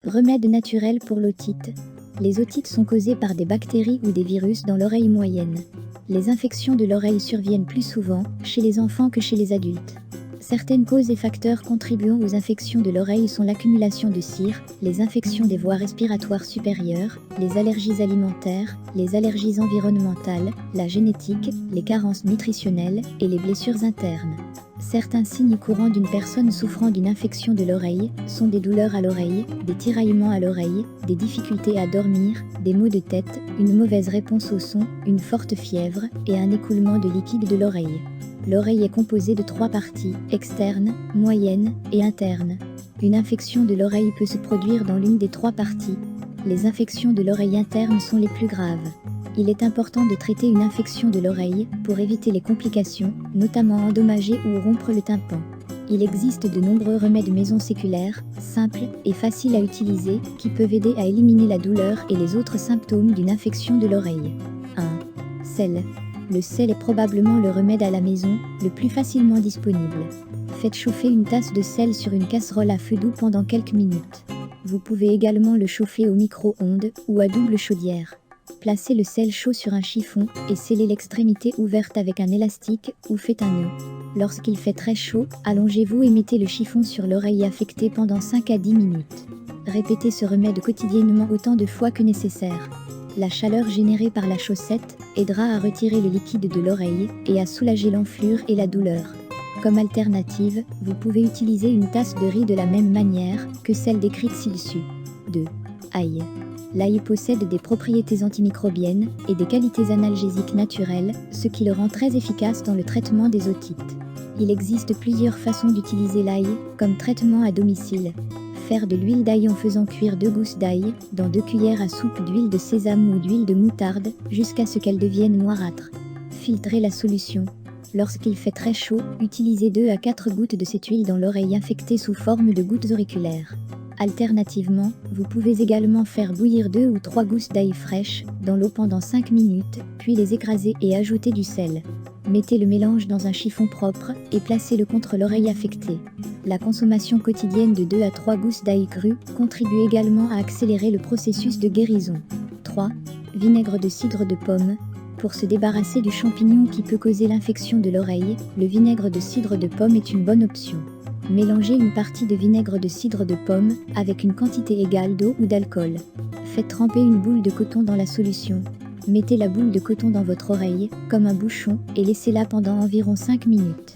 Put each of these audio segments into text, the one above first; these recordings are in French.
Remède naturel pour l'otite. Les otites sont causées par des bactéries ou des virus dans l'oreille moyenne. Les infections de l'oreille surviennent plus souvent chez les enfants que chez les adultes. Certaines causes et facteurs contribuant aux infections de l'oreille sont l'accumulation de cire, les infections des voies respiratoires supérieures, les allergies alimentaires, les allergies environnementales, la génétique, les carences nutritionnelles et les blessures internes. Certains signes courants d'une personne souffrant d'une infection de l'oreille sont des douleurs à l'oreille, des tiraillements à l'oreille, des difficultés à dormir, des maux de tête, une mauvaise réponse au son, une forte fièvre et un écoulement de liquide de l'oreille. L'oreille est composée de 3 parties, externe, moyenne et interne. Une infection de l'oreille peut se produire dans l'une des 3 parties. Les infections de l'oreille interne sont les plus graves. Il est important de traiter une infection de l'oreille pour éviter les complications, notamment endommager ou rompre le tympan. Il existe de nombreux remèdes maison séculaires, simples et faciles à utiliser, qui peuvent aider à éliminer la douleur et les autres symptômes d'une infection de l'oreille. 1. Sel. Le sel est probablement le remède à la maison, le plus facilement disponible. Faites chauffer une tasse de sel sur une casserole à feu doux pendant quelques minutes. Vous pouvez également le chauffer au micro-ondes ou à double chaudière. Placez le sel chaud sur un chiffon et scellez l'extrémité ouverte avec un élastique ou faites un nœud. Lorsqu'il fait très chaud, allongez-vous et mettez le chiffon sur l'oreille affectée pendant 5 à 10 minutes. Répétez ce remède quotidiennement autant de fois que nécessaire. La chaleur générée par la chaussette aidera à retirer le liquide de l'oreille et à soulager l'enflure et la douleur. Comme alternative, vous pouvez utiliser une tasse de riz de la même manière que celle décrite ci-dessus. 2. Ail. L'ail possède des propriétés antimicrobiennes et des qualités analgésiques naturelles, ce qui le rend très efficace dans le traitement des otites. Il existe plusieurs façons d'utiliser l'ail comme traitement à domicile. Faire de l'huile d'ail en faisant cuire 2 gousses d'ail dans 2 cuillères à soupe d'huile de sésame ou d'huile de moutarde jusqu'à ce qu'elles deviennent noirâtres. Filtrez la solution. Lorsqu'il fait très chaud, utilisez 2 à 4 gouttes de cette huile dans l'oreille infectée sous forme de gouttes auriculaires. Alternativement, vous pouvez également faire bouillir 2 ou 3 gousses d'ail fraîches dans l'eau pendant 5 minutes, puis les écraser et ajouter du sel. Mettez le mélange dans un chiffon propre et placez-le contre l'oreille affectée. La consommation quotidienne de 2 à 3 gousses d'ail cru contribue également à accélérer le processus de guérison. 3. Vinaigre de cidre de pomme. Pour se débarrasser du champignon qui peut causer l'infection de l'oreille, le vinaigre de cidre de pomme est une bonne option. Mélangez une partie de vinaigre de cidre de pomme avec une quantité égale d'eau ou d'alcool. Faites tremper une boule de coton dans la solution. Mettez la boule de coton dans votre oreille, comme un bouchon, et laissez-la pendant environ 5 minutes.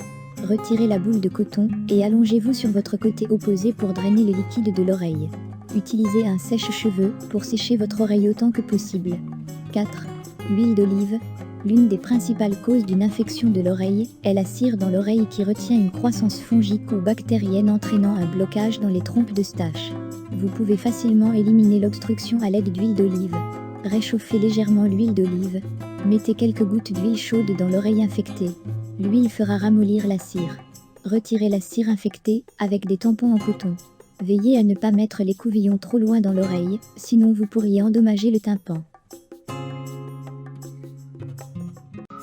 Retirez la boule de coton et allongez-vous sur votre côté opposé pour drainer le liquide de l'oreille. Utilisez un sèche-cheveux pour sécher votre oreille autant que possible. 4. Huile d'olive. L'une des principales causes d'une infection de l'oreille est la cire dans l'oreille qui retient une croissance fongique ou bactérienne entraînant un blocage dans les trompes d'Eustache. Vous pouvez facilement éliminer l'obstruction à l'aide d'huile d'olive. Réchauffez légèrement l'huile d'olive. Mettez quelques gouttes d'huile chaude dans l'oreille infectée. L'huile fera ramollir la cire. Retirez la cire infectée avec des tampons en coton. Veillez à ne pas mettre les couvillons trop loin dans l'oreille, sinon vous pourriez endommager le tympan.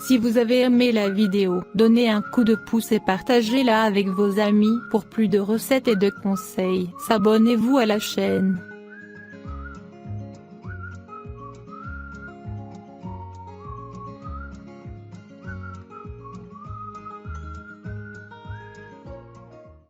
Si vous avez aimé la vidéo, donnez un coup de pouce et partagez-la avec vos amis. Pour plus de recettes et de conseils, s'abonnez-vous à la chaîne.